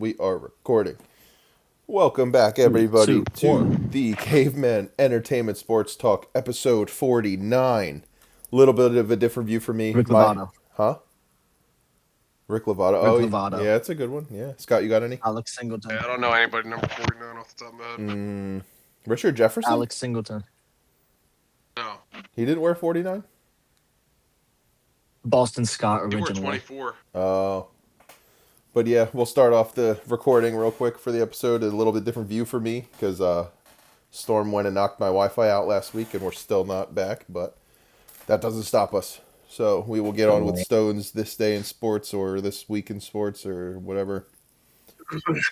We are recording. Welcome back, Three, everybody, two, to one. the Caveman Entertainment Sports Talk, episode 49. Little bit of a different view for me. Rick Lovato. Rick Lovato. Rick Oh, Lovato. yeah, it's a good one. Yeah. Scott, you got any? Alex Singleton. Yeah, I don't know anybody number 49 off the top of my head. Richard Jefferson? Alex Singleton. No. He didn't wear 49? Boston Scott You were originally. 24. Oh. But yeah, we'll start off the recording real quick for the episode. A little bit different view for me because Storm went and knocked my Wi-Fi out last week and we're still not back, but that doesn't stop us. So we will get on with Stone's This Day in Sports or This Week in Sports or whatever.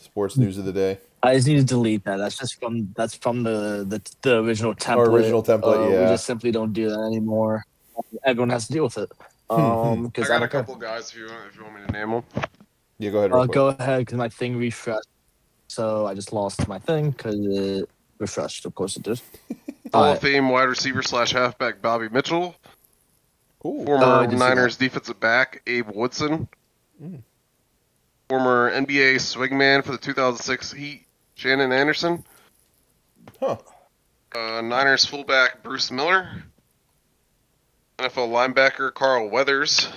Sports news of the day. I just need to delete that. That's from the original template. Our original template, yeah. We just simply don't do that anymore. Everyone has to deal with it. I Because got a couple guys if you want me to name them. Yeah, go ahead. Real quick. Go ahead, because my thing refreshed. So I just lost my thing because it refreshed. Of course it did. Hall of Fame wide receiver / halfback Bobby Mitchell. Ooh. Former Niners defensive back Abe Woodson. Former NBA swingman for the 2006 Heat Shannon Anderson. Niners fullback Bruce Miller. NFL linebacker Carl Weathers.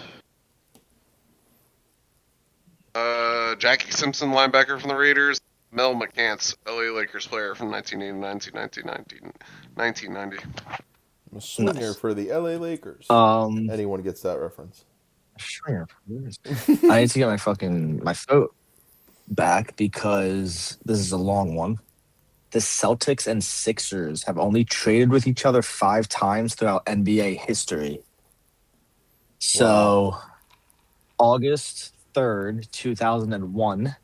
Jackie Simpson linebacker from the Raiders. Mel McCants, LA Lakers player from 1990. I'm a swinger for the LA Lakers. Anyone gets that reference? Sure. I need to get my throat back because this is a long one. The Celtics and Sixers have only traded with each other 5 times throughout NBA history. So, August 3rd, 2001,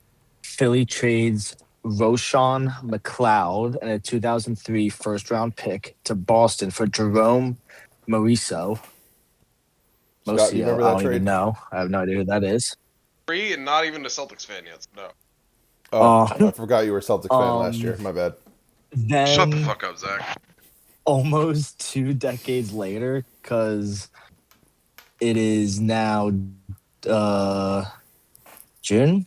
Philly trades Roshan McLeod and a 2003 first-round pick to Boston for Jerome Moriso. Scott, you remember that I don't trade? even know. I have no idea who that is. Free and not even a Celtics fan yet. So no. Oh, I forgot you were a Celtics fan last year. My bad. Then, shut the fuck up, Zach. Almost 2 decades later, because it is now June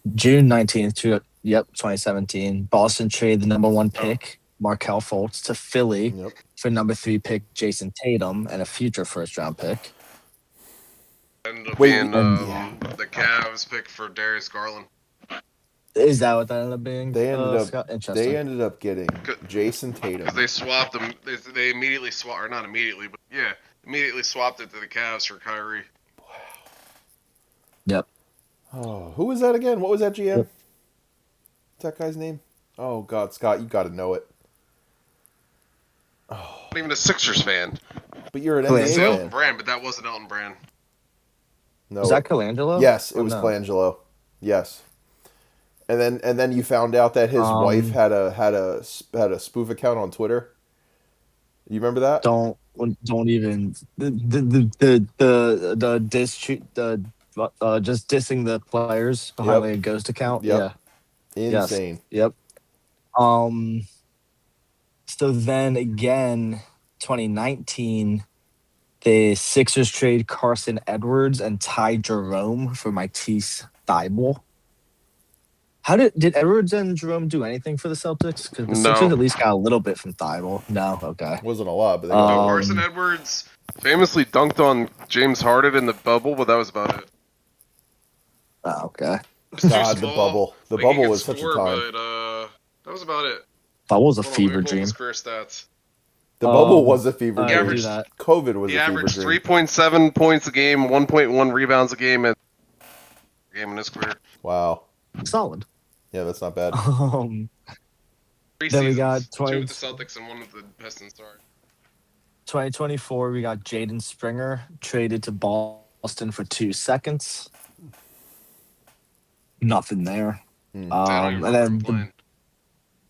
19th, 2017. Boston traded the number 1 pick, Markelle Fultz, to Philly for number 3 pick, Jason Tatum, and a future first-round pick. Ended up being the Cavs pick for Darius Garland. Is that what that ended up being? They ended up getting Jason Tatum. Because they swapped him. They immediately swapped, or not immediately, but immediately swapped it to the Cavs for Kyrie. Wow. Yep. Oh, who was that again? What was that GM? What's that guy's name? Oh, God, Scott, you got to know it. Oh. Not even a Sixers fan. But you're an NBA fan. Elton Brand, but that wasn't Elton Brand. No. Was that Colangelo? Yes, it was Colangelo. Yes. And then you found out that his wife had a spoof account on Twitter. You remember that? Don't even the just dissing the players behind a ghost account. Yep. Yeah, insane. Yes. Yep. So then again, 2019, the Sixers trade Carson Edwards and Ty Jerome for Matisse Thybulle. How did Edwards and Jerome do anything for the Celtics? Because the Sixers at least got a little bit from Thybulle. No, okay. Wasn't a lot, but they got Carson Edwards famously dunked on James Harden in the bubble, but that was about it. Oh, okay. God, the bubble. The bubble was such a time. But that was about it. Bubble was a fever dream. His career stats. The bubble was a fever dream. COVID was a fever dream. He averaged 3.7 points a game, 1.1 rebounds a game, and in his career. Wow. Solid. Yeah, that's not bad. 3 then we got 2 with the Celtics and 1 with the Pistons. Sorry. 2024, we got Jaden Springer traded to Boston for 2 seconds. Nothing there. And then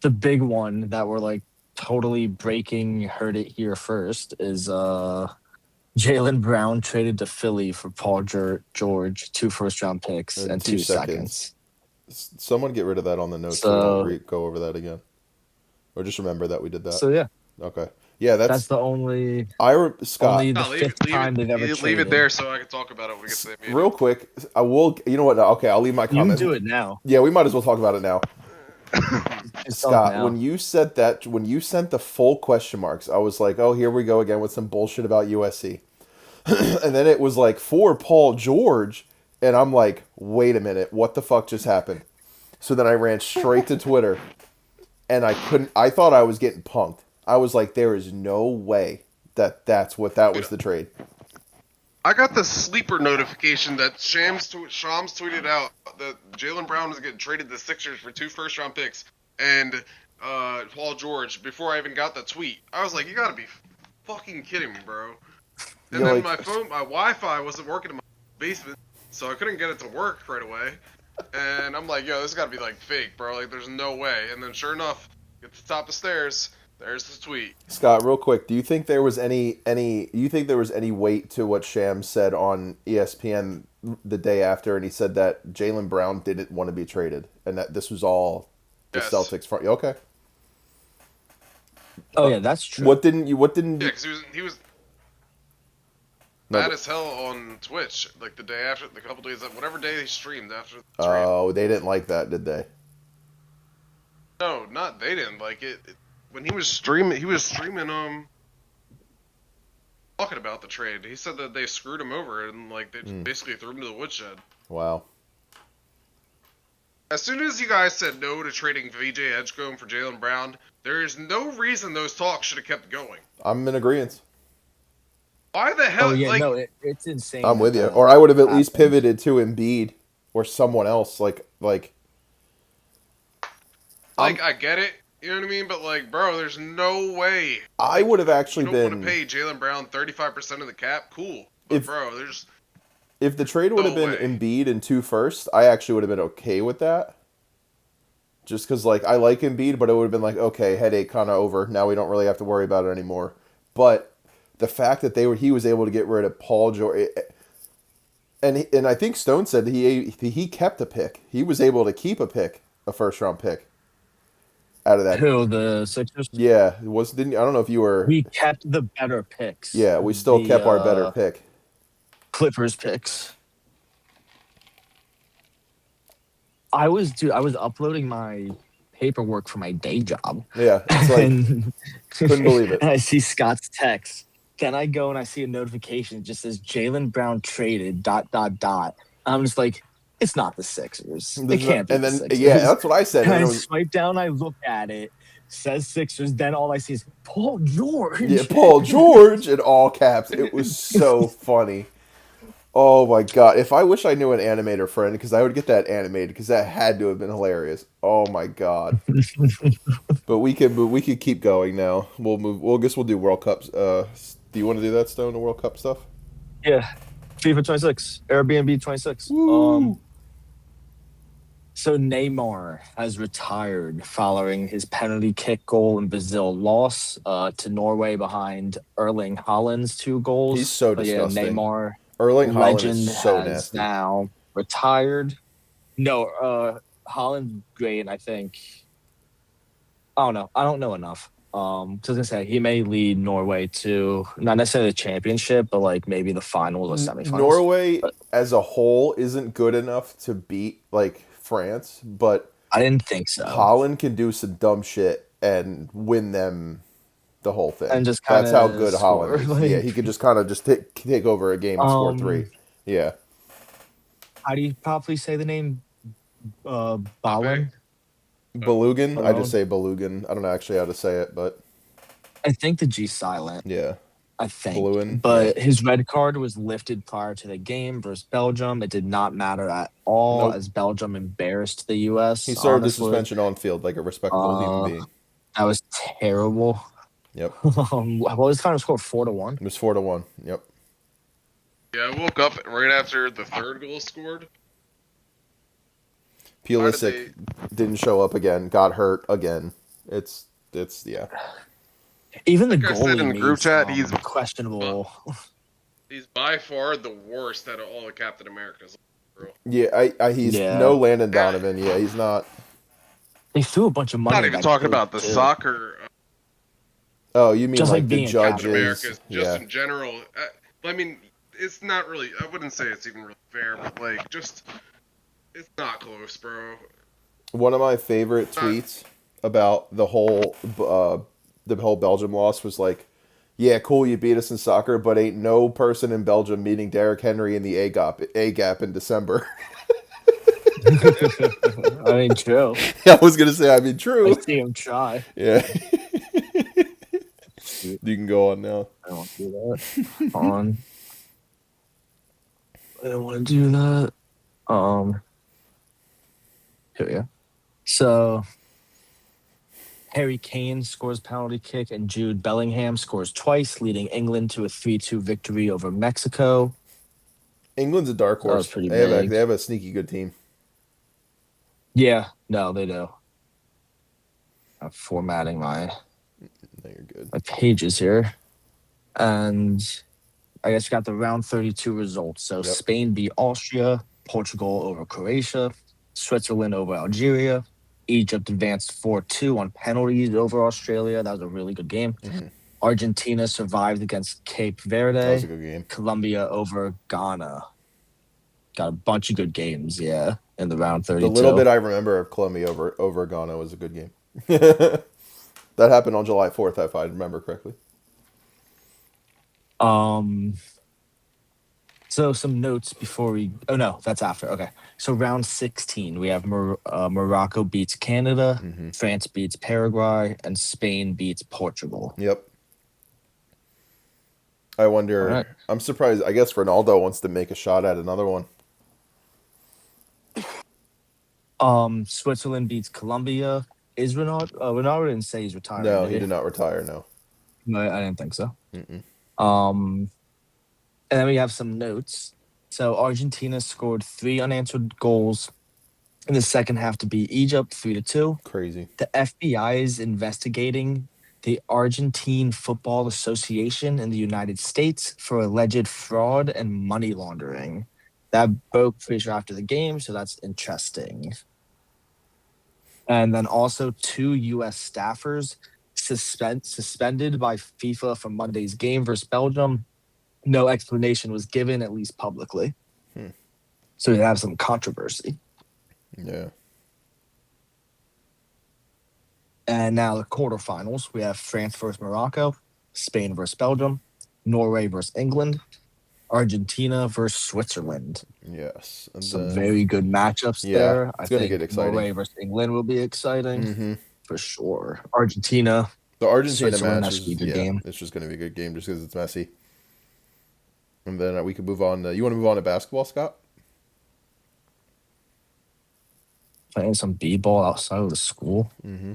the big one that we're like totally breaking, heard it here first, is Jaylen Brown traded to Philly for Paul George, 2 first-round picks, and 2 seconds. Someone get rid of that on the notes so we don't go over that again. Or just remember that we did that. So, yeah. Okay. Yeah, That's the only Scott. the No, fifth time they've ever leave it traded. there so I can talk about it when we get to the Real meeting. quick, I will. You know what? Okay, I'll leave my You can comment. do it now. Yeah, we might as well talk about it now. Just talk Scott, now. when you sent the full question marks, I was like, oh, here we go again with some bullshit about USC. And then it was like for Paul George, and I'm like, wait a minute, what the fuck just happened? So then I ran straight to Twitter, and I couldn't. I thought I was getting punked. I was like, there is no way that was Dude, the trade. I got the sleeper notification that Shams tweeted out that Jaylen Brown was getting traded to the Sixers for 2 first-round picks and Paul George before I even got the tweet. I was like, you gotta be fucking kidding me, bro. And You're then like, my Wi-Fi wasn't working in my basement, so I couldn't get it to work right away. And I'm like, yo, this gotta be like fake, bro. Like, there's no way. And then sure enough, get to the top of the stairs. There's the tweet. Scott, real quick, do you think there was any weight to what Shams said on ESPN the day after, and he said that Jaylen Brown didn't want to be traded, and that this was all the Yes. Celtics front? Okay. Oh yeah, that's true. What didn't you? What didn't? Yeah, You, because he was no, mad but- as hell on Twitch, like the day after, the couple days, whatever day they streamed after the trade. Oh, they didn't like that, did they? No, not they didn't like it. When he was streaming, talking about the trade. He said that they screwed him over and like they basically threw him to the woodshed. Wow. As soon as you guys said no to trading VJ Edgecombe for Jaylen Brown, there is no reason those talks should have kept going. I'm in agreement. Why the hell? Oh yeah, like, no, it's insane. I'm that with you. that Or I would have at least happened. pivoted to Embiid or someone else. I get it. You know what I mean? But like, bro, there's no way. I would have actually You don't been. want to pay Jaylen Brown 35% of the cap. Cool, but If- bro, there's If the trade would have No been way. Embiid and 2 firsts, I actually would have been okay with that. Just because, like, I like Embiid, but it would have been like, okay, headache kind of over. Now we don't really have to worry about it anymore. But the fact that he was able to get rid of Paul George, and I think Stone said he kept a pick. He was able to keep a first round pick out of that. Who, the Sixers? Yeah, it was didn't I don't know if you were. We kept the better picks. Yeah, we still The, kept our better pick. Clippers picks. I was uploading my paperwork for my day job. Yeah, it's like and, couldn't believe it. and I see Scott's text. Then I go and I see a notification. It just says Jaylen Brown traded ... I'm just like, it's not the Sixers. It can't be And the then Sixers. yeah, that's what I said. And And I it was, swipe down, I look at it, says Sixers. Then all I see is Paul George. yeah, Paul George in all caps. It was so funny. Oh my god! If I wish I knew an animator friend, because I would get that animated, because that had to have been hilarious. Oh my god! But we could keep going now. We'll move. Well, I guess we'll do World Cups. Do you want to do that, Stone? The World Cup stuff? Yeah, FIFA 26, Airbnb 26. Woo! So Neymar has retired following his penalty kick goal in Brazil loss to Norway behind Erling Haaland's 2 goals. He's so But yeah, disgusting. Neymar, Erling Haaland legend, is so has nasty. now retired. No, Haaland's great. I think. I don't know. I don't know enough. So I was gonna say he may lead Norway to not necessarily the championship, but like maybe the finals or semifinals. Norway But as a whole isn't good enough to beat like France, but I didn't think so. Holland can do some dumb shit and win them the whole thing. And just that's how kinda good score, Holland is. like- Yeah, he could just kind of just take over a game and score 3. Yeah, How do you properly say the name? Ballin? Belugan. I just Balone? say Belugan. I don't know actually how to say it, but I think the G silent. yeah, I think. Bluin, But his red card was lifted prior to the game versus Belgium. It did not matter at all Nope. as Belgium embarrassed the U.S. he served his honestly. suspension on field like a respectable human being. That was terrible. Yep, What was the final score? 4-1. it was 4-1. Yep. yeah, I woke up right after the third goal scored. Pulisic didn't show up again. Got hurt again. It's yeah. Even the Like I goalie said in the group made chat, some he's- questionable. He's by far the worst out of all the Captain Americas. Yeah, he's Yeah. no Landon Donovan. Yeah, he's not. They threw a bunch of money. Not at even that talking group, about the too. soccer Oh, you mean Just like like the being a Captain captain. judges? America, just Yeah. in general. I mean, it's not really. I wouldn't say it's even really fair, but like, just it's not close, bro. One of my favorite Not. tweets about the whole Belgium loss was like, "Yeah, cool, you beat us in soccer, but ain't no person in Belgium meeting Derrick Henry in the A gap in December." I mean, true. I was gonna say, I mean, I true. see him try. Yeah, Shoot, you can go on now. I don't want to do that. On. I don't want to do that. Here we go. So Harry Kane scores penalty kick, and Jude Bellingham scores twice, leading England to a 3-2 victory over Mexico. England's a dark So that was horse. pretty They have a big. they have a sneaky good team. Yeah, no, they do. I'm formatting my No, you're good. pages here, and I guess you got the round 32 results. So Yep. Spain beat Austria, Portugal over Croatia, Switzerland over Algeria. Egypt advanced 4-2 on penalties over Australia. That was a really good game. Hmm. Argentina survived against Cape That was a Verde. good game. Colombia over Ghana. Got a bunch of good games, yeah, in the round The little 32. bit I remember of Colombia over Ghana was a good game. That happened on July 4th, if I remember correctly. Um, so some notes before we. Oh no, that's after. Okay, so round 16, we have Morocco beats Canada, Hmm. France beats Paraguay, and Spain beats Portugal. Yep. I All wonder. right. I'm surprised. I guess Ronaldo wants to make a shot at another one. Switzerland beats Colombia. Is Ronaldo? Ronaldo didn't say he's retiring, No, did he he? did not retire. No. No, I didn't think so. Mm-mm. Um, and then we have some notes. So Argentina scored 3 unanswered goals in the second half to beat Egypt 3-2. Crazy. The FBI is investigating the Argentine Football Association in the United States for alleged fraud and money laundering. That broke pretty sure after the game, so that's interesting. And then also 2 U.S. staffers suspended by FIFA from Monday's game versus Belgium. No explanation was given, at least publicly. Hmm. So we have some controversy. Yeah. And now the quarterfinals. We have France versus Morocco, Spain versus Belgium, Norway versus England, Argentina versus Switzerland. Yes. And Some then very good matchups yeah, there. I it's gonna think get exciting. Norway versus England will be exciting Hmm. for sure. Argentina, The Argentina Switzerland, match that should be a is good yeah, game. it's just gonna be a good game just because it's messy. And then we can move on. You want to move on to basketball, Scott? Playing some b-ball outside of the school. Mm-hmm.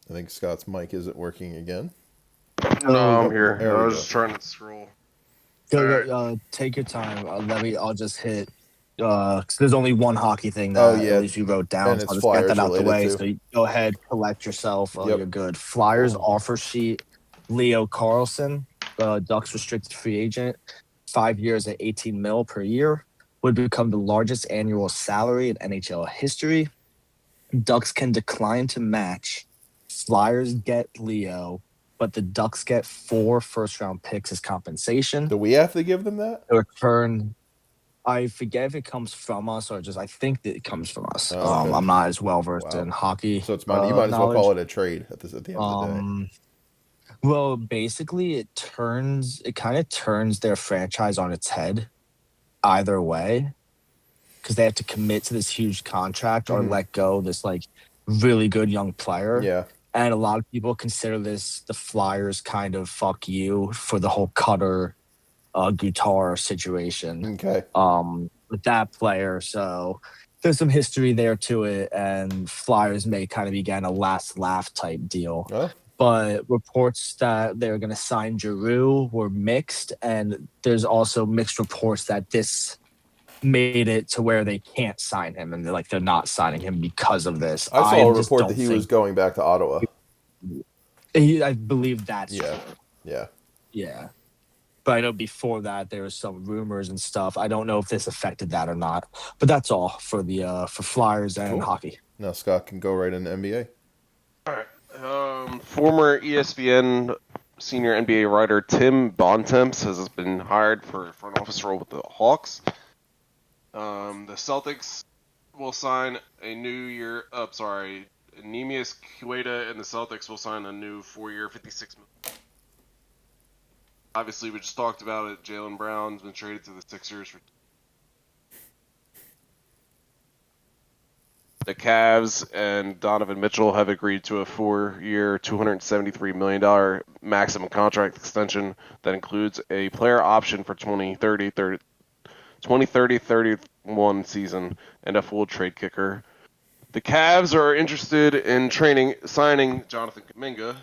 I think Scott's mic isn't working again. No, I'm Oh, here. there I we was go. just trying to scroll. Go, All right. go, take your time. I'll just hit. 'Cause there's only one hockey thing Oh that at yeah, least you wrote down, and so it's I'll just get that Flyers out the related way. too. So you go ahead, collect yourself. Oh, Yep. you're good. Flyers Oh. offer sheet. Leo Carlson, Ducks restricted free agent, 5 years at 18 mil per year, would become the largest annual salary in NHL history. Ducks can decline to match. Flyers get Leo, but the Ducks get 4 first-round picks as compensation. Do we have to give them that? The return, I forget if it comes from us or just I think that it comes from us. Oh, okay. I'm not as well versed Wow. in hockey So it's you might as well call knowledge. it a trade at the end of the day. Well, basically, it kind of turns their franchise on its head either way because they have to commit to this huge contract or Hmm. let go this like really good young player. Yeah. And a lot of people consider this the Flyers kind of fuck you for the whole Cutter guitar situation Okay. with that player. So there's some history there to it, and Flyers may kind of be getting a last laugh type deal. Oh. But reports that they're going to sign Giroux were mixed, and there's also mixed reports that this made it to where they can't sign him, and they're not signing him because of this. I I saw a just report that don't he was think. going back to Ottawa. I believe that's Yeah. true. Yeah. Yeah. But I know before that there was some rumors and stuff. I don't know if this affected that or not. But that's all for the for Flyers and Cool. hockey. Now Scott can go right into NBA. All right. Former ESPN senior NBA writer Tim Bontemps has been hired for a front office role with the Hawks. The Celtics will sign a new year. Nemius Queta and the Celtics will sign a new 4-year, $56 million. Obviously, we just talked about it. Jaylen Brown's been traded to the Sixers for. The Cavs and Donovan Mitchell have agreed to a 4-year, $273 million maximum contract extension that includes a player option for 2030-31 season and a full trade kicker. The Cavs are interested in signing Jonathan Kuminga.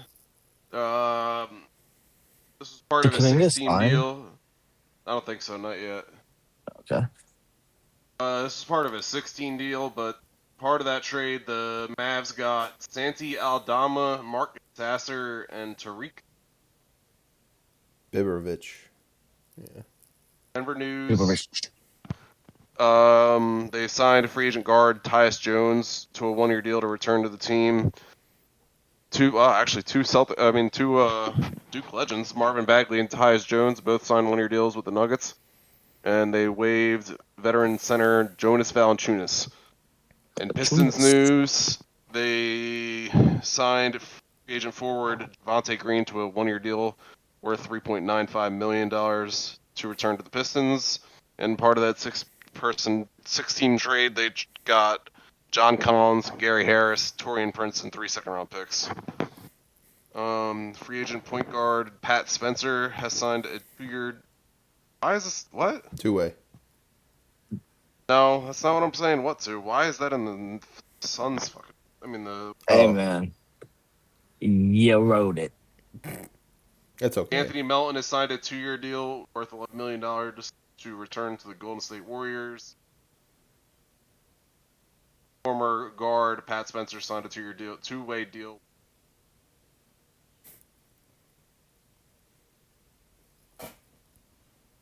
This is part Did of a Kuminga 16 sign? deal. I don't think so, not yet. Okay. This is part of a 16 deal, but part of that trade, the Mavs got Santi Aldama, Mark Sasser, and Tariq. Biberovich. Yeah. Denver News. They signed free agent guard Tyus Jones to a 1-year deal to return to the team. Two Duke legends, Marvin Bagley and Tyus Jones, both signed 1-year deals with the Nuggets. And they waived veteran center Jonas Valanciunas. In Pistons news, they signed free agent forward Javonte Green to a 1-year deal worth $3.95 million to return to the Pistons. And part of that 6-team trade, they got John Collins, Gary Harris, Torian Prince, and 3 second-round picks. Free agent point guard Pat Spencer has signed a 2-year. Why is this? What? 2-way. No, that's not what I'm saying. What to? Why is that in the Suns? The. Hey, man. You wrote it. It's okay. Anthony Melton has signed a 2-year deal worth $11 million to return to the Golden State Warriors. Former guard Pat Spencer signed a 2-way deal.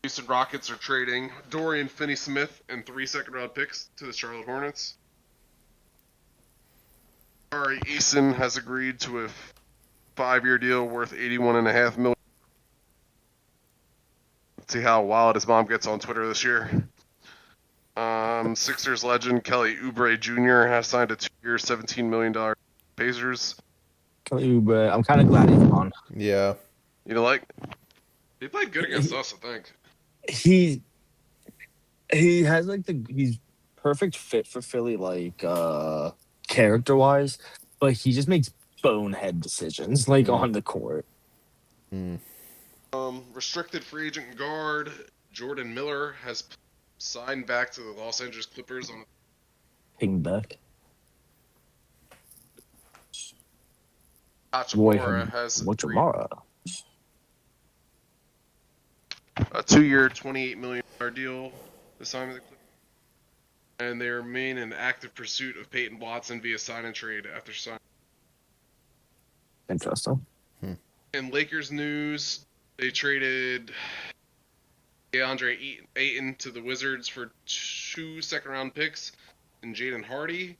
Houston Rockets are trading Dorian Finney-Smith and 3 second-round picks to the Charlotte Hornets. Ari Eason has agreed to a 5-year deal worth $81.5 million. Let's see how wild his mom gets on Twitter this year. Sixers legend Kelly Oubre Jr. has signed a 2-year, $17 million Pacers. Kelly Oubre, I'm kind of glad he's gone. Yeah. You know, he played good against us, I think. He has he's perfect fit for Philly, character wise, but he just makes bonehead decisions on the court. Restricted free agent guard Jordan Miller has signed back to the Los Angeles Clippers on Pingback. Hachimura has Hachimura. A 2-year, $28 million deal to sign with the Clippers. And they remain in active pursuit of Peyton Watson via sign and trade after signing. Interesting. In Lakers news, they traded DeAndre Ayton to the Wizards for 2 second-round picks and Jaden Hardy.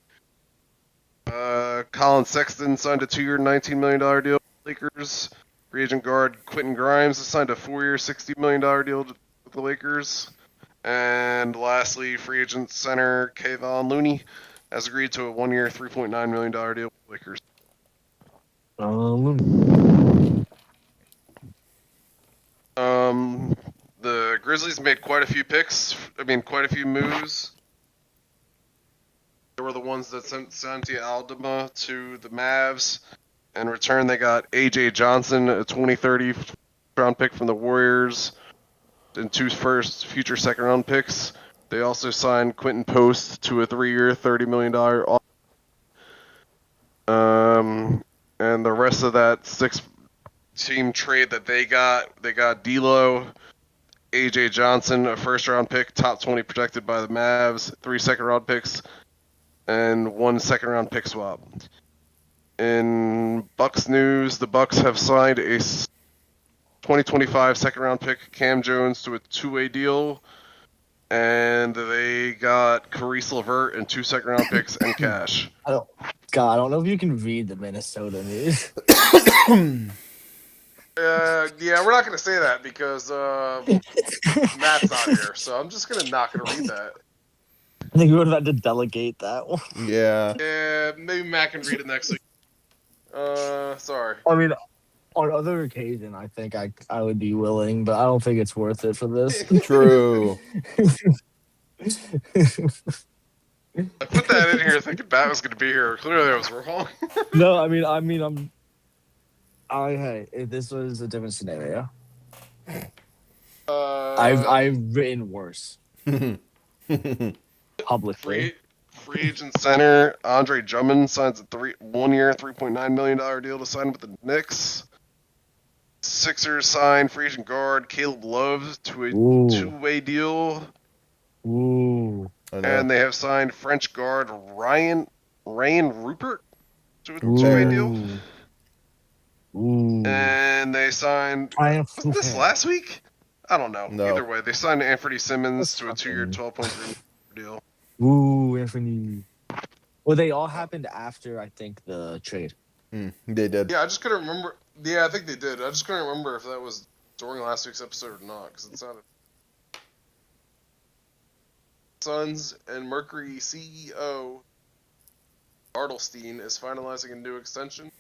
Colin Sexton signed a 2-year, $19 million deal with the Lakers. Free agent guard Quentin Grimes has signed a 4-year, $60 million deal with the Lakers. And lastly, free agent center Kayvon Looney has agreed to a 1-year, $3.9 million deal with the Lakers. The Grizzlies made quite a few moves. They were the ones that sent Santi Aldama to the Mavs. In return, they got A.J. Johnson, a 2030 round pick from the Warriors, and 2 future second-round picks. They also signed Quentin Post to a 3-year, $30 million offer. And the rest of that 6-team trade that they got D'Lo, A.J. Johnson, a first-round pick, top 20 protected by the Mavs, 3 second-round picks, and 1 second-round pick swap. In Bucks news, the Bucks have signed a 2025 second-round pick, Cam Jones, to a 2-way deal, and they got Caris LeVert and 2 second-round picks and cash. God, I don't know if you can read the Minnesota news. Yeah, we're not gonna say that because Matt's not here, so I'm just not gonna read that. I think we would have had to delegate that one. Yeah. Yeah, maybe Matt can read it next week. Sorry. I mean, on other occasion, I think I would be willing, but I don't think it's worth it for this. True. I put that in here thinking Matt was gonna be here. Clearly, I was wrong. No, hey, if this was a different scenario, Uh, I've written worse publicly. free agent center Andre Drummond signs a 1-year, $3.9 million deal to sign with the Knicks. Sixers sign free agent guard Caleb Love to a Ooh, two-way deal, ooh, I know. and they have signed French guard Ryan Rupert to a two-way Fair. deal. ooh. And they signed. Ryan Wasn't this Fouquet. last week? I don't know. No. Either way, they signed Anthony Simmons That's to a 2-year, fucking- $12.3 million deal. Ooh, Anthony. Well, they all happened after I think the trade. They did. Yeah, I just couldn't remember. Yeah, I think they did. I just couldn't remember if that was during last week's episode or not, because it sounded. Suns and Mercury CEO Bartelstein is finalizing a new extension.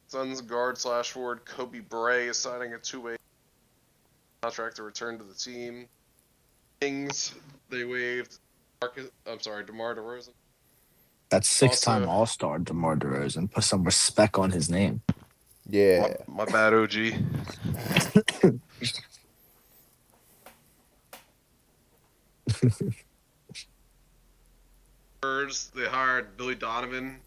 Suns guard / forward Kobe Bray is signing a two-way contract to return to the team. Kings, they waived DeMar DeRozan. That 6-time Also- All-Star DeMar DeRozan. Put some respect on his name. Yeah. My bad, OG. Spurs, they hired Billy Donovan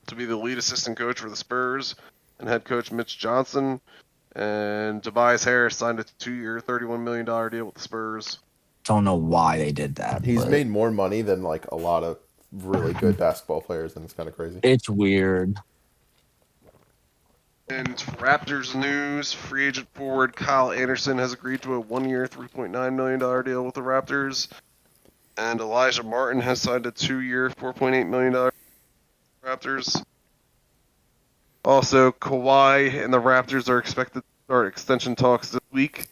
to be the lead assistant coach for the Spurs, and head coach Mitch Johnson. And Tobias Harris signed a 2-year, $31 million deal with the Spurs. Don't know why they did that. He's but made more money than like a lot of really good basketball players, and it's kind of crazy. It's weird. And Raptors news, free agent forward Kyle Anderson has agreed to a 1-year, $3.9 million deal with the Raptors. And Elijah Martin has signed a 2-year, $4.8 million Raptors. Also, Kawhi and the Raptors are expected to start extension talks this week,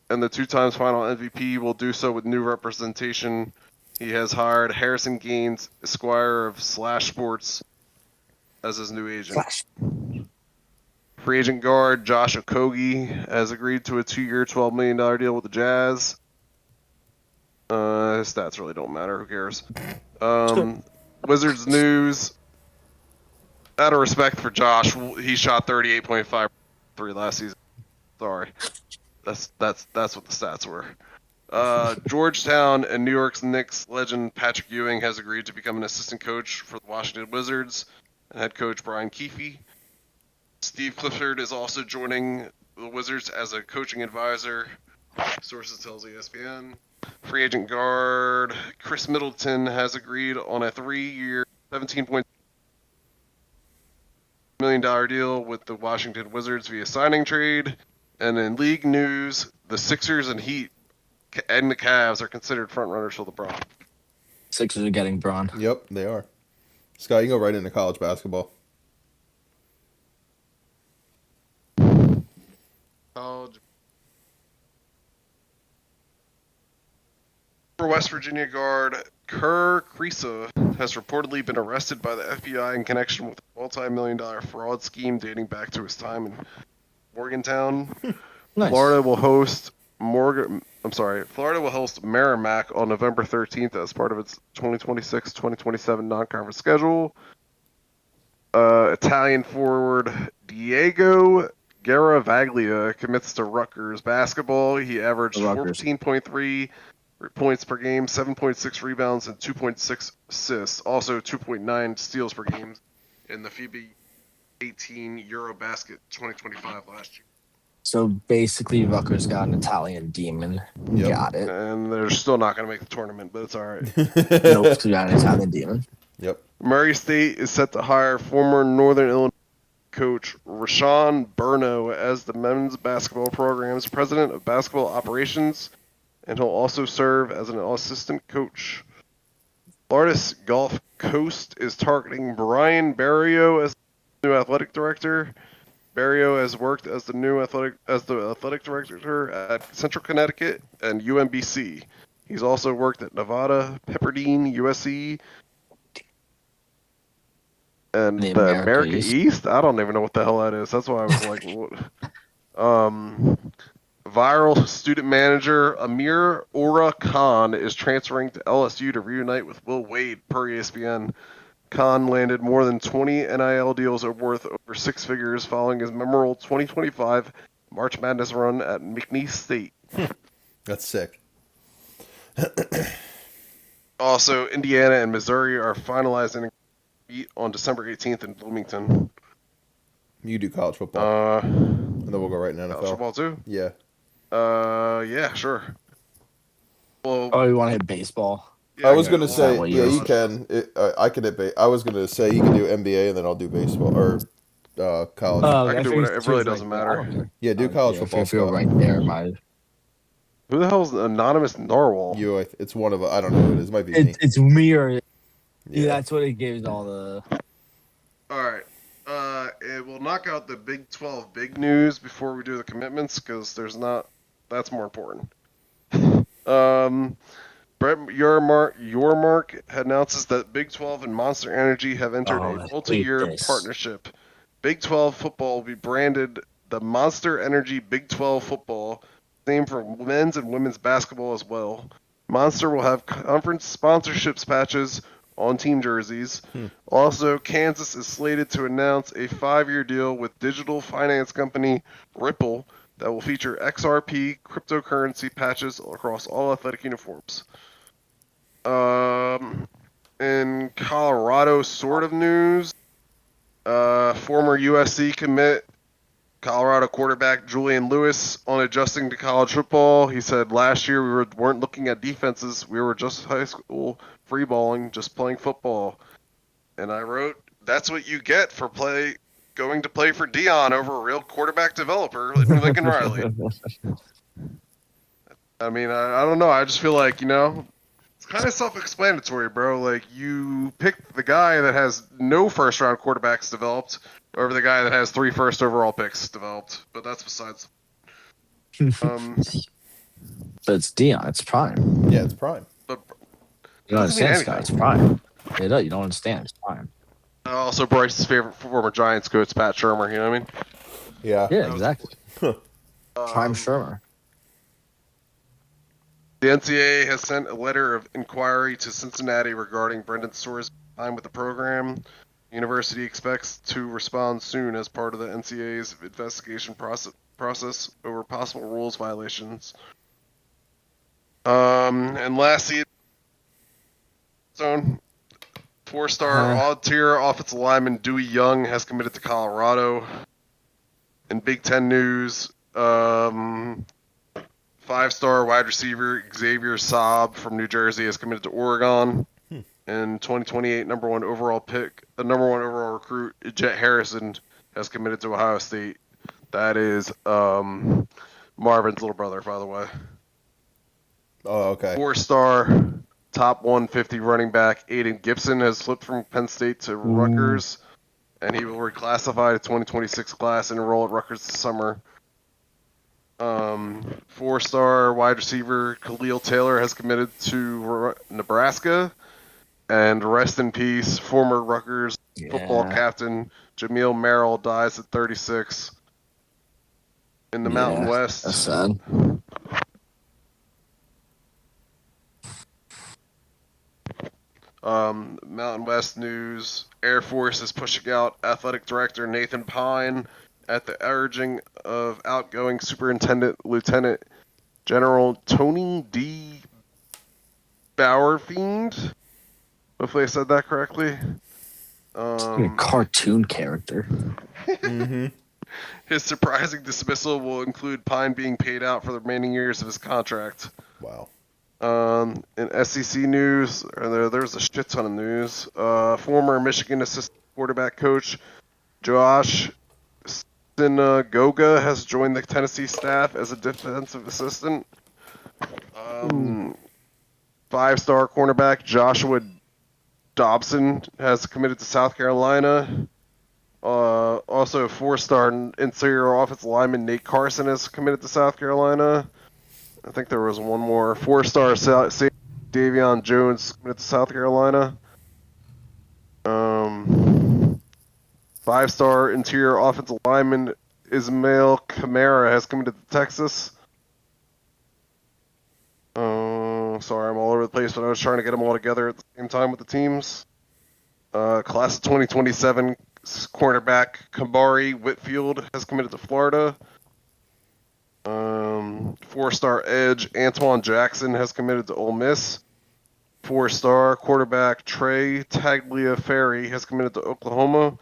and the 2-time final MVP will do so with new representation. He has hired Harrison Gaines, Esquire of Slash Sports, as his new agent. Flash. Free agent guard Josh Okogie has agreed to a 2-year, $12 million deal with the Jazz. His stats really don't matter. Who cares? Wizards news. Out of respect for Josh, he shot 38.5 3 last season. Sorry, that's what the stats were. Georgetown and New York's Knicks legend Patrick Ewing has agreed to become an assistant coach for the Washington Wizards, and head coach Brian Keefe. Steve Clifford is also joining the Wizards as a coaching advisor. Sources tells ESPN. Free agent guard Chris Middleton has agreed on a 3-year, $17.2 million deal with the Washington Wizards via signing trade. And in league news, the Sixers and Heat and the Cavs are considered frontrunners for LeBron. Sixers are getting Braun. Yep, they are. Scott, you can go right into college basketball. West Virginia guard Kerr Kriisa has reportedly been arrested by the FBI in connection with a multi-million-dollar fraud scheme dating back to his time in Morgantown. Nice. Florida will host Merrimack on November 13th as part of its 2026-2027 non-conference schedule. Italian forward Diego Garavaglia commits to Rutgers basketball. He averaged 14.3 points per game, 7.6 rebounds, and 2.6 assists. Also 2.9 steals per game in the FIBA 18 Eurobasket 2025 last year. So basically, Rutgers got an Italian demon. Yep. Got it. And they're still not going to make the tournament, but it's all right. Nope, we got an Italian demon. Yep. Murray State is set to hire former Northern Illinois coach Rashawn Burno as the men's basketball program's president of basketball operations. and he'll also serve as an assistant coach. Florida's Gulf Coast is targeting Brian Barrio as new athletic director. Barrio has worked as the athletic director at Central Connecticut and UMBC. He's also worked at Nevada, Pepperdine, USC, and The the America America East. East. I don't even know what the hell that is. That's why I was like, what? Viral student manager Amir Ora Khan is transferring to LSU to reunite with Will Wade, per ESPN. Khan landed more than 20 NIL deals worth over six figures following his memorable 2025 March Madness run at McNeese State. That's sick. Also, Indiana and Missouri are finalizing on December 18th in Bloomington. You do college football, and then we'll go right in NFL. College football too? Yeah. Yeah, sure. Well, Oh, you want to hit baseball? yeah, I was okay, gonna well, say, what yeah, yours you can. I can hit. I was gonna say you can do NBA and then I'll do baseball or college. Oh, I okay, can I do figured whatever. It two really is right doesn't there. I don't matter. care. Yeah, do college football, If you're Scott. right there, my Who the hell's Anonymous Narwhal? It's one of. I don't know who it is. It might be me. it's me or Yeah. that's what it gives all the. All right. It will knock out the Big 12 big news before we do the commitments because there's not. That's more important. Brett Yormark announces that Big 12 and Monster Energy have entered Oh, a I hate multi-year this. partnership. Big 12 football will be branded the Monster Energy Big 12 football, same for men's and women's basketball as well. Monster will have conference sponsorships patches on team jerseys. Also, Kansas is slated to announce a 5-year deal with digital finance company Ripple that will feature XRP cryptocurrency patches across all athletic uniforms. In Colorado sort of news, former USC commit Colorado quarterback Julian Lewis on adjusting to college football. He said last year we weren't looking at defenses. We were just high school free balling, just playing football. And I wrote, that's what you get for going to play for Dion over a real quarterback developer, Lincoln Riley. I mean, I don't know. I just feel like, it's kind of self-explanatory, bro. Like, you pick the guy that has no first-round quarterbacks developed over the guy that has 3 first overall picks developed. But that's besides. But it's Dion. It's prime. Yeah, it's prime. But You don't doesn't mean understand, Scott. anything. It's prime. You don't understand. It's prime. Also, Bryce's favorite former Giants coach, Pat Shermer. You know what I mean? Yeah. Yeah, exactly. Prime Shermer. The NCAA has sent a letter of inquiry to Cincinnati regarding Brendan Store's time with the program. The university expects to respond soon as part of the NCAA's investigation process over possible rules violations. And lastly, zone 4-star odd-tier offensive lineman Dewey Young has committed to Colorado. In Big Ten news, 5-star wide receiver Xavier Saab from New Jersey has committed to Oregon. And 2028 number one overall recruit Jet Harrison has committed to Ohio State. That is Marvin's little brother, by the way. Oh, okay. 4-star top 150 running back Aiden Gibson has flipped from Penn State to Rutgers, and he will reclassify to 2026 class and enroll at Rutgers this summer. 4-star wide receiver Khalil Taylor has committed to Nebraska. And rest in peace, former Rutgers football captain Jameel Merrill dies at 36 in the Mountain West. That's sad. Mountain West news: Air Force is pushing out athletic director Nathan Pine at the urging of outgoing Superintendent Lieutenant General Tony D. Bauerfiend. Hopefully I said that correctly. A cartoon character. Mm-hmm. His surprising dismissal will include Pine being paid out for the remaining years of his contract. Wow. In SEC news, there's a shit ton of news. Former Michigan assistant quarterback coach Josh Sinagoga has joined the Tennessee staff as a defensive assistant. 5-star cornerback Joshua Dobson has committed to South Carolina. Also, 4-star interior offensive lineman Nate Carson has committed to South Carolina. I think there was one more. 4-star safety Davion Jones committed to South Carolina. 5-star interior offensive lineman Ismail Kamara has committed to Texas. Sorry, I'm all over the place, but I was trying to get them all together at the same time with the teams. Class of 2027 cornerback Kambari Whitfield has committed to Florida. 4-star edge Antoine Jackson has committed to Ole Miss. 4-star quarterback Trey Tagliaferri has committed to Oklahoma.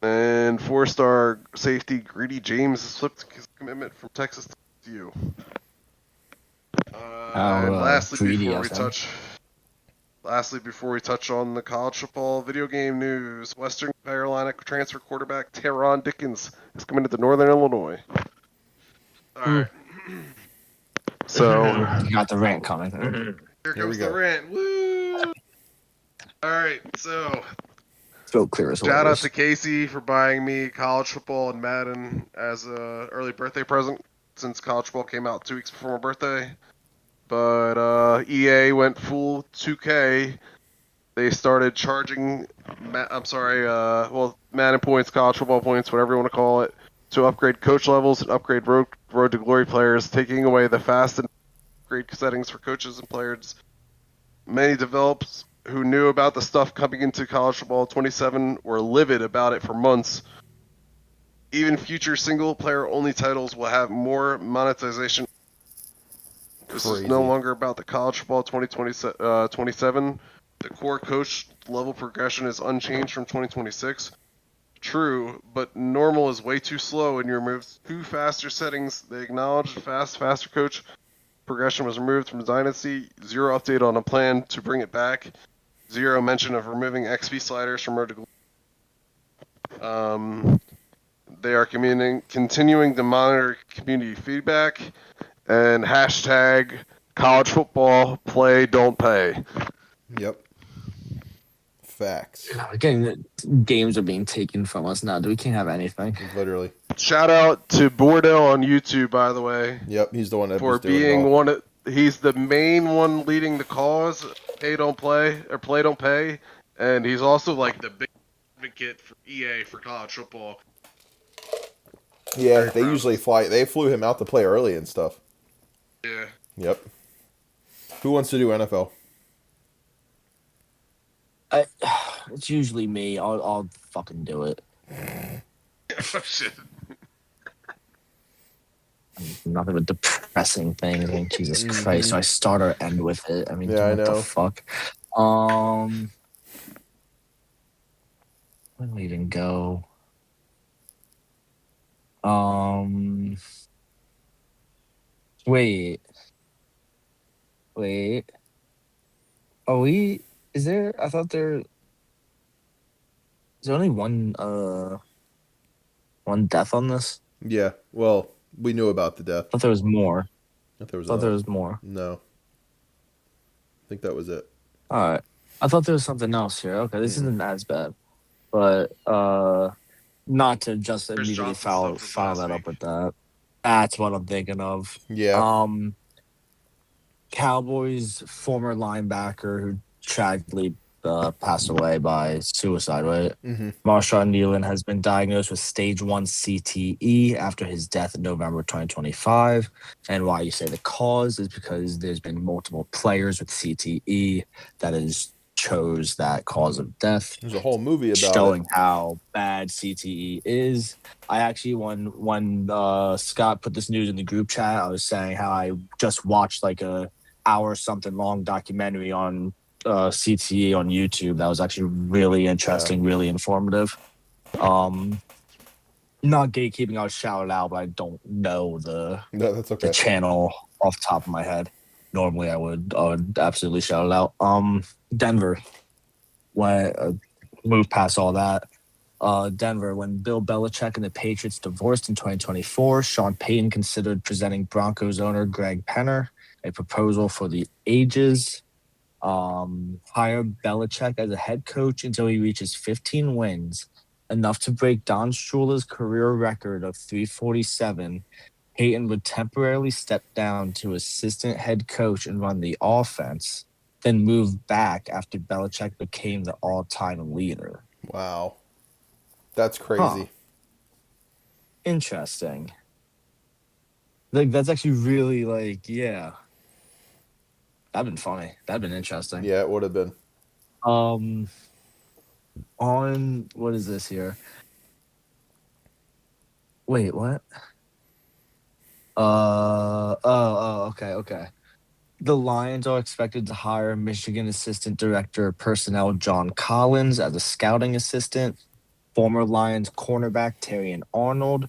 And 4-star safety Greedy James has flipped his commitment from Texas to you. And lastly, before we touch on the college football video game news, Western Carolina transfer quarterback Teron Dickens has committed to Northern Illinois. All right. So You got the rant coming. Here comes the rant. Woo! All right, so Throat clear as shout out always. to Casey for buying me college football and Madden as a early birthday present, since college football came out 2 weeks before my birthday. But EA went full 2K. They started charging, Madden points, college football points, whatever you want to call it, to upgrade coach levels and upgrade Road to Glory players, taking away the fast and upgrade settings for coaches and players. Many developers who knew about the stuff coming into college football 27 were livid about it for months. Even future single-player only titles will have more monetization. This is no longer about the college football 2027. The core coach level progression is unchanged from 2026. True, but normal is way too slow and you remove 2 faster settings. They acknowledge faster coach progression was removed from Dynasty. 0 update on a plan to bring it back. 0 mention of removing XP sliders from Road to Glory. They are continuing to monitor community feedback and hashtag college football play don't pay. Yep. Facts. Again, games are being taken from us now. We can't have anything. Literally. Shout out to Bordeaux on YouTube, by the way. Yep, he's the one that for was doing being it all. one of, he's the main one leading the cause. Pay don't play or play don't pay, and he's also like the big advocate for EA for college football. Yeah, they usually fly. They flew him out to play early and stuff. Yeah. Yep. Who wants to do NFL? It's usually me. I'll fucking do it. Oh shit. Nothing but depressing things. I mean, Jesus Christ. So I start or end with it. I mean, Yeah, I what know. the fuck? Where do we even go? Wait. Is there? I thought there. Is there only one death on this? Yeah. Well, we knew about the death. I thought there was more. I thought I thought there was more. No. I think that was it. All right. I thought there was something else here. Okay, this isn't as bad, but not to just Chris immediately Johnson stuff was follow last that week. up with that. That's what I'm thinking of. Yeah. Cowboys former linebacker who tragically passed away by suicide, right? Mm-hmm. Marshawn Nealon has been diagnosed with stage 1 CTE after his death in November 2025. And why you say the cause is because there's been multiple players with CTE that has chose that cause of death. There's a whole movie about showing it. how bad CTE is. I actually, when Scott put this news in the group chat, I was saying how I just watched like a hour something long documentary on CTE on YouTube. That was actually really interesting, really informative. Not gatekeeping, I'll shout it out, but I don't know No, that's okay. the channel off the top of my head. Normally I would absolutely shout it out. Denver, when move past all that. Denver, when Bill Belichick and the Patriots divorced in 2024, Sean Payton considered presenting Broncos owner Greg Penner a proposal for the ages. Hire Belichick as a head coach until he reaches 15 wins, enough to break Don Shula's career record of 347. Peyton would temporarily step down to assistant head coach and run the offense, then move back after Belichick became the all-time leader. Wow. That's Huh. crazy. Interesting. Like that's actually really yeah. That'd been funny. That'd been interesting. Yeah, it would have been. Um on what is this here? Wait, what? Okay. The Lions are expected to hire Michigan Assistant Director of Personnel John Collins as a scouting assistant. Former Lions cornerback Terrion Arnold,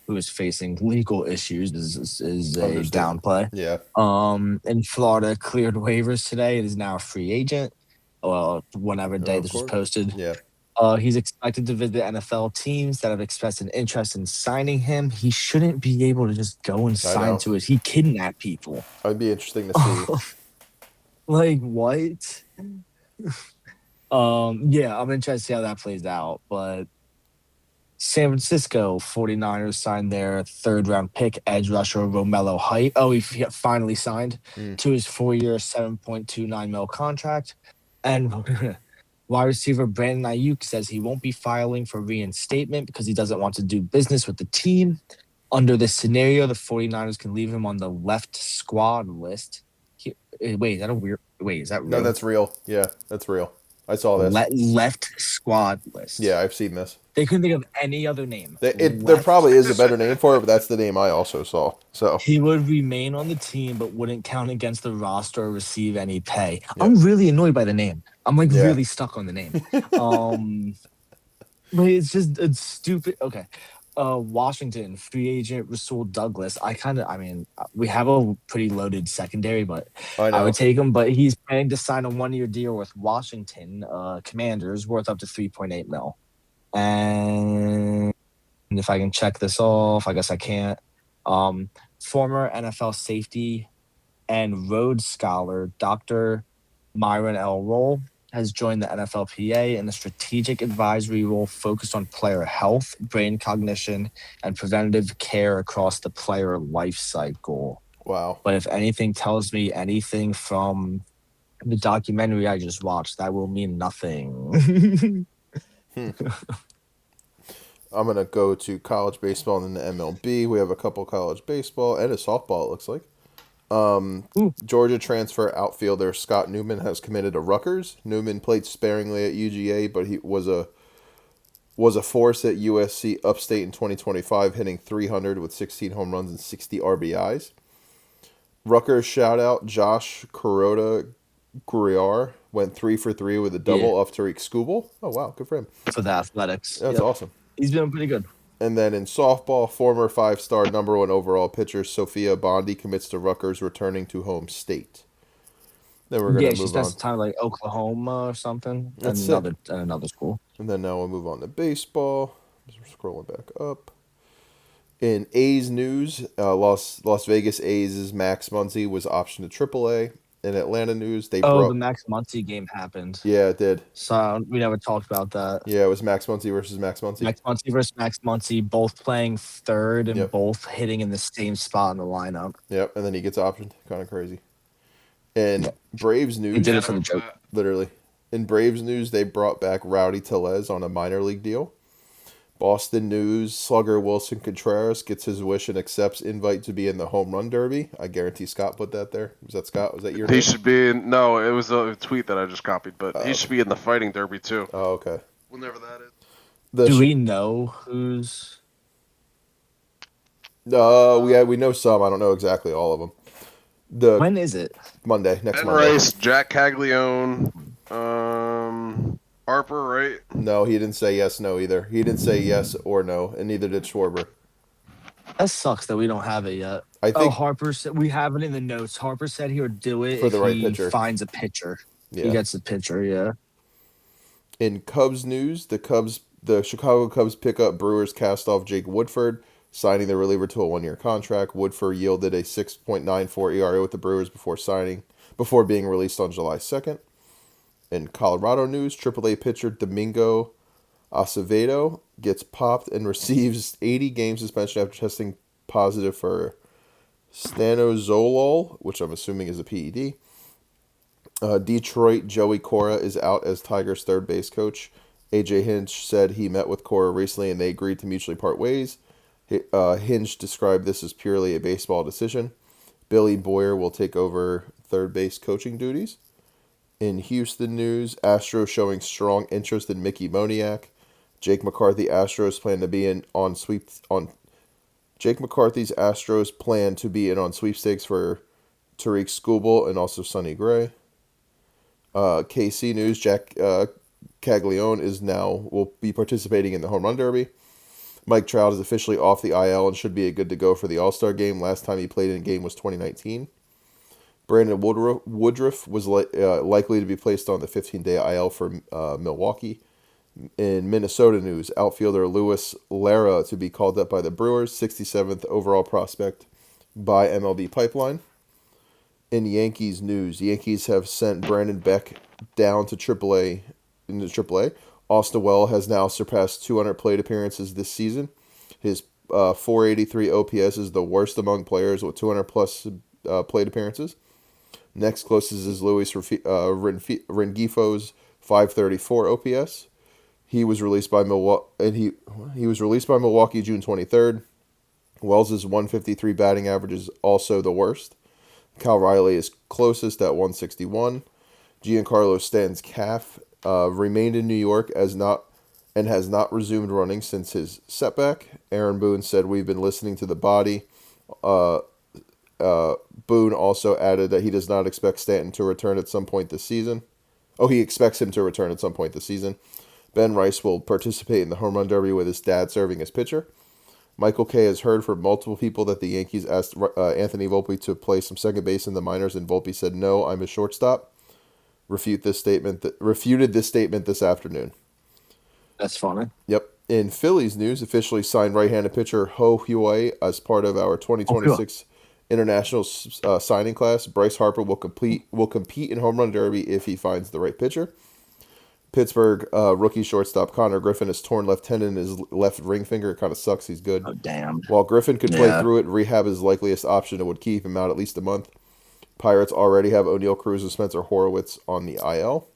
who is facing legal issues, is a Understood. downplay. Yeah. In Florida, cleared waivers today. It is now a free agent. Well, whenever day Of this was course. posted. Yeah. He's expected to visit NFL teams that have expressed an interest in signing him. He shouldn't be able to just go and I sign know. to it. He kidnapped people. It'd be interesting to see. Like what? Yeah, I'm interested to see how that plays out. But San Francisco 49ers signed their third round pick, edge rusher Romello Height. Oh, he finally signed Mm. to his 4-year, $7.29 mil contract. And wide receiver Brandon Ayuk says he won't be filing for reinstatement because he doesn't want to do business with the team. Under this scenario, the 49ers can leave him on the left squad list. Wait, is that a weird? Wait, is that No, real? that's real. Yeah, that's real. I saw this. Left squad list. Yeah, I've seen this. They couldn't think of any other name. There Left. probably is a better name for it, but that's the name I also saw. So, He would remain on the team, but wouldn't count against the roster or receive any pay. yeah. I'm really annoyed by the name. I'm like Yeah. really stuck on the name. But it's stupid. Okay. Washington free agent Rasul Douglas. I mean, we have a pretty loaded secondary, but I I know. would take him. But he's planning to sign a 1-year deal with Washington Commanders worth up to 3.8 mil. And if I can check this off, I guess I can't. Former NFL safety and Rhodes Scholar Dr. Myron L. Roll has joined the NFLPA in a strategic advisory role focused on player health, brain cognition, and preventative care across the player life cycle. Wow. But if anything tells me anything from the documentary I just watched, that will mean nothing. I'm going to go to college baseball and then the MLB. We have a couple college baseball and a softball, it looks like. Georgia transfer outfielder Scott Newman has committed to Rutgers. Newman played sparingly at UGA, but he was a force at USC Upstate in 2025, hitting 300 with 16 home runs and 60 RBIs. Rutgers shout out Josh Kuroda Guerrier went 3 for 3 with a double off Tariq Skubal. Oh wow, good for him. For the athletics. That's awesome. He's been pretty good. And then in softball, former 5-star number 1 overall pitcher Sophia Bondi commits to Rutgers, returning to home state. Then we're gonna She move spent on. some time like Oklahoma or something. That's Another school. And then now we'll move on to baseball. Just scrolling back up. In A's news, Las Vegas A's Max Muncy was optioned to AAA. In Atlanta news, they the Max Muncy game happened. Yeah, it did. So we never talked about that. Yeah, it was Max Muncy versus Max Muncy. Max Muncy versus Max Muncy, both playing third and Yep. both hitting in the same spot in the lineup. Yep, and then he gets optioned. Kind of crazy. And Braves news, He did it for the joke. literally. In Braves news, they brought back Rowdy Tellez on a minor league deal. Boston news, slugger Wilson Contreras gets his wish and accepts invite to be in the home run derby. I guarantee Scott put that there. Was that Scott? Was that your name? He should be in. No, it was a tweet that I just copied, but he should be in the fighting derby too. Oh, okay. Whenever that is. Do we know who's? We know some. I don't know exactly all of them. When is it? Monday, next Ben Monday. Rice, Jack Caglione, Harper, right? No, he didn't say yes, no either. He didn't say yes or no, and neither did Schwarber. That sucks that we don't have it yet. I think Harper said we have it in the notes. Harper said he would do it for if the right he pitcher. finds a pitcher. Yeah. He gets the pitcher. Yeah. In Cubs news, the Chicago Cubs pick up Brewers cast-off Jake Woodford. signing the reliever to a 1-year contract. Woodford yielded a 6.94 ERA with the Brewers before being released on July 2nd. In Colorado news, AAA pitcher Domingo Acevedo gets popped and receives 80-game suspension after testing positive for stanozolol, which I'm assuming is a PED. Detroit Joey Cora is out as Tigers' third base coach. AJ Hinch said he met with Cora recently and they agreed to mutually part ways. Hinch described this as purely a baseball decision. Billy Boyer will take over third base coaching duties. In Houston news, Astros showing strong interest in Mickey Moniak. Jake McCarthy Astros plan to be in on sweep on Jake McCarthy's Astros plan to be in on sweepstakes for Tariq Skubal and also Sonny Gray. KC news, Jack Caglione will be participating in the home run derby. Mike Trout is officially off the IL and should be good to go for the All-Star game. Last time he played in a game was 2019. Brandon Woodruff was likely to be placed on the 15-day IL for Milwaukee. In Minnesota news, outfielder Luis Lara to be called up by the Brewers, 67th overall prospect by MLB Pipeline. In Yankees news, Yankees have sent Brandon Beck down to AAA. Austin Well has now surpassed 200 plate appearances this season. His 483 OPS is the worst among players with 200 plus plate appearances. Next closest is Luis Rengifo's 534 OPS. He was released by Milwaukee, June 23rd. Wells' 153 batting average is also the worst. Cal Riley is closest at 161. Giancarlo Stanton's calf remained in New York has not resumed running since his setback. Aaron Boone said, "We've been listening to the body." Boone also added that he does not expect Stanton to return at some point this season. He expects him to return at some point this season. Ben Rice will participate in the home run derby with his dad serving as pitcher. Michael Kay has heard from multiple people that the Yankees asked Anthony Volpe to play some second base in the minors, and Volpe said, "No, I'm a shortstop." Refuted this statement this afternoon. That's funny. Yep. In Phillies news, officially signed right-handed pitcher Ho Hwee as part of our 2026 international signing class. Bryce Harper will compete in home run derby if he finds the right pitcher. Pittsburgh rookie shortstop Connor Griffin has torn left tendon in his left ring finger. It kind of sucks. He's good. Oh, damn. While Griffin could play through it, rehab is likeliest option and would keep him out at least a month. Pirates already have O'Neal Cruz and Spencer Horwitz on the IL.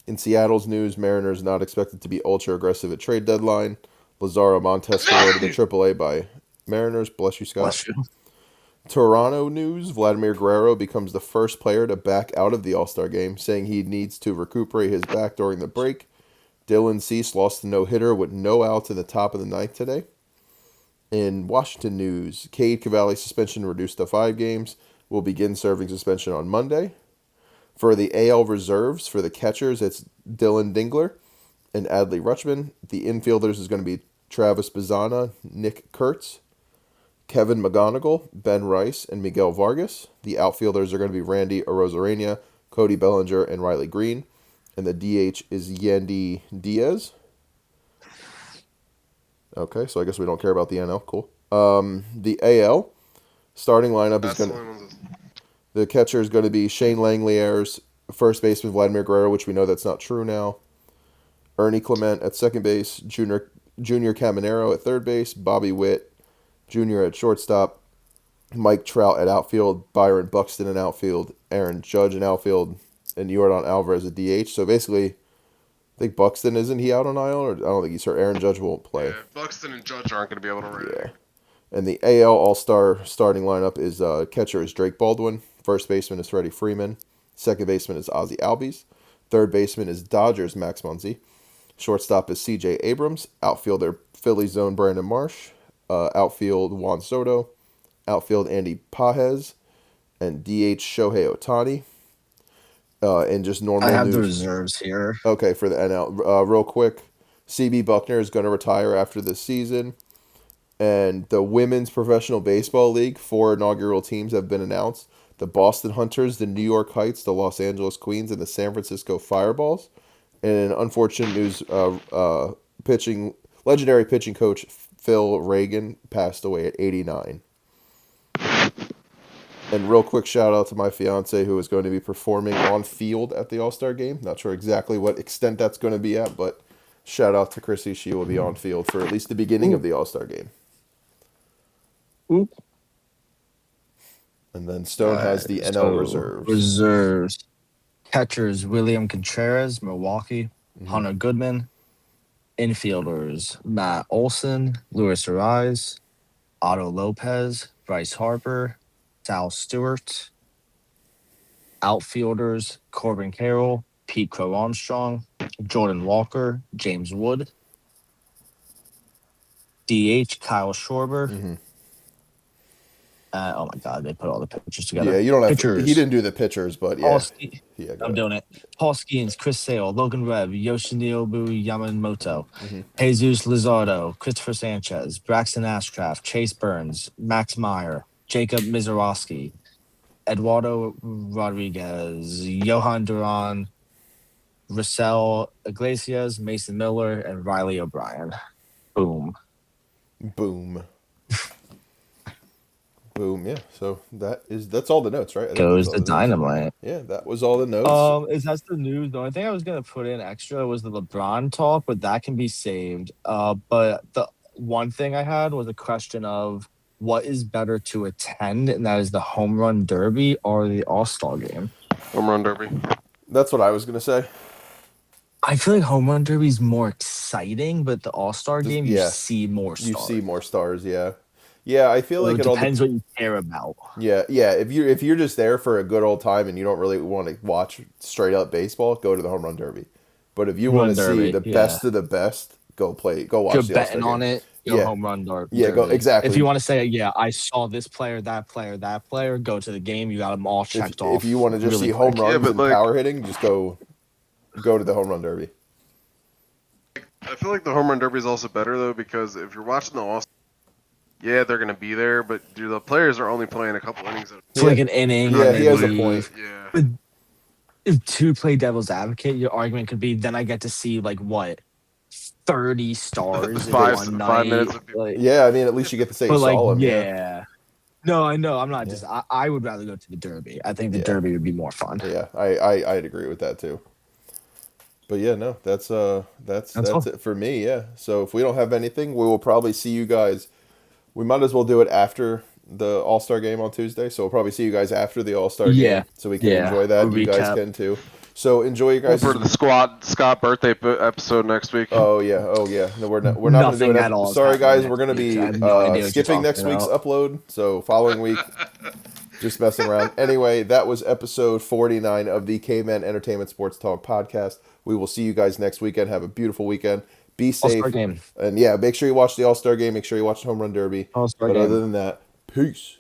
In Seattle's news, Mariners not expected to be ultra-aggressive at trade deadline. Lazaro Montes promoted to AAA by Mariners. Bless you, Scott. Bless you. Toronto news, Vladimir Guerrero becomes the first player to back out of the All-Star game, saying he needs to recuperate his back during the break. Dylan Cease lost the no-hitter with no outs in the top of the ninth today. In Washington news, Cade Cavalli's suspension reduced to 5 games. Will begin serving suspension on Monday. For the AL reserves, for the catchers, it's Dylan Dingler and Adley Rutschman. The infielders is going to be Travis Bazzana, Nick Kurtz, Kevin McGonigal, Ben Rice, and Miguel Vargas. The outfielders are going to be Randy Arozarena, Cody Bellinger, and Riley Green. And the DH is Yandy Diaz. Okay, so I guess we don't care about the NL. Cool. The AL starting lineup is going to... The catcher is going to be Shane Langeliers, first baseman Vladimir Guerrero, which we know that's not true now. Ernie Clement at second base, Junior Caminero at third base, Bobby Witt Jr. at shortstop, Mike Trout at outfield, Byron Buxton in outfield, Aaron Judge in outfield, and Yordan Alvarez at DH. So basically, I think Buxton, isn't he out on IL? Or I don't think he's hurt. Aaron Judge won't play. Yeah, Buxton and Judge aren't going to be able to run. Yeah. And the AL All-Star starting lineup is catcher is Drake Baldwin. First baseman is Freddie Freeman. Second baseman is Ozzie Albies. Third baseman is Dodgers Max Muncy. Shortstop is C.J. Abrams. Outfielder Phillies zone Brandon Marsh. Outfield Juan Soto. Outfield Andy Pajes. And DH Shohei Ohtani. And just normal news. I have the reserves here. Okay, for the NL. Real quick, C.B. Buckner is going to retire after this season. And the Women's Professional Baseball League, 4 inaugural teams have been announced. The Boston Hunters, the New York Heights, the Los Angeles Queens, and the San Francisco Fireballs. And in unfortunate news, legendary pitching coach Phil Reagan passed away at 89. And real quick shout out to my fiance who is going to be performing on field at the All-Star game. Not sure exactly what extent that's going to be at, but shout out to Chrissy. She will be on field for at least the beginning of the All-Star game. Oop. And then Stone has the NL reserves. Reserves. Catchers, William Contreras, Milwaukee. Hunter Goodman. Infielders, Matt Olson, Luis Ariz, Otto Lopez, Bryce Harper, Sal Stewart. Outfielders, Corbin Carroll, Pete Crow Armstrong, Jordan Walker, James Wood. DH, Kyle Schwarber. Oh my God, they put all the pitchers together. Yeah, you don't have pitchers. to, he didn't do the pitchers, but yeah. I'm doing it. Paul Skeens, Chris Sale, Logan Webb, Yoshinobu Yamamoto, Jesus Lizardo, Christopher Sanchez, Braxton Ashcraft, Chase Burns, Max Meyer, Jacob Mizorowski, Eduardo Rodriguez, Johan Duran, Russell Iglesias, Mason Miller, and Riley O'Brien. Boom. Boom, yeah. So that's all the notes, right? I think Goes that's all the dynamite. Yeah, that was all the notes. Is that the news? The only thing I was gonna put in extra was the LeBron talk, but that can be saved. But the one thing I had was a question of what is better to attend, and that is the home run derby or the All-Star game. Home run derby. That's what I was gonna say. I feel like home run derby is more exciting, but the All-Star game you see more stars. You see more stars, yeah. Yeah, I feel like it all depends what you care about. Yeah. If you're just there for a good old time and you don't really want to watch straight up baseball, go to the home run derby. But if you want to see the best of the best, go watch the All-Star betting game. on it. Home run derby. Yeah, go exactly. If you want to say, I saw this player, that player, go to the game. You got them all checked off. If you want to just see home runs and power hitting, just go to the home run derby. I feel like the home run derby is also better though because if you're watching the All-Star, they're gonna be there, but the players are only playing a couple innings. It's like an inning. Yeah, he has a point. Yeah. But if to play devil's advocate, your argument could be then I get to see 30 stars in one night. 5 minutes. Yeah, I mean, at least you get to say you saw him. Yeah. No, I know. I'm not just. I would rather go to the derby. I think the derby would be more fun. Yeah, I'd agree with that too. But yeah, no, that's it for me. Yeah. So if we don't have anything, we will probably see you guys. We might as well do it after the All-Star game on Tuesday. So we'll probably see you guys after the All-Star game, so we can enjoy that. You guys can too. So enjoy you guys. For the Scott birthday episode next week. Oh yeah. No, we're not going to do it. Sorry guys, we're going to be skipping next week's upload. So following week, just messing around. Anyway, that was episode 49 of the Caveman Entertainment Sports Talk podcast. We will see you guys next weekend. Have a beautiful weekend. Be safe. All-Star game. And make sure you watch the All-Star game. Make sure you watch the Home Run Derby. All-Star game. game. Other than that, peace.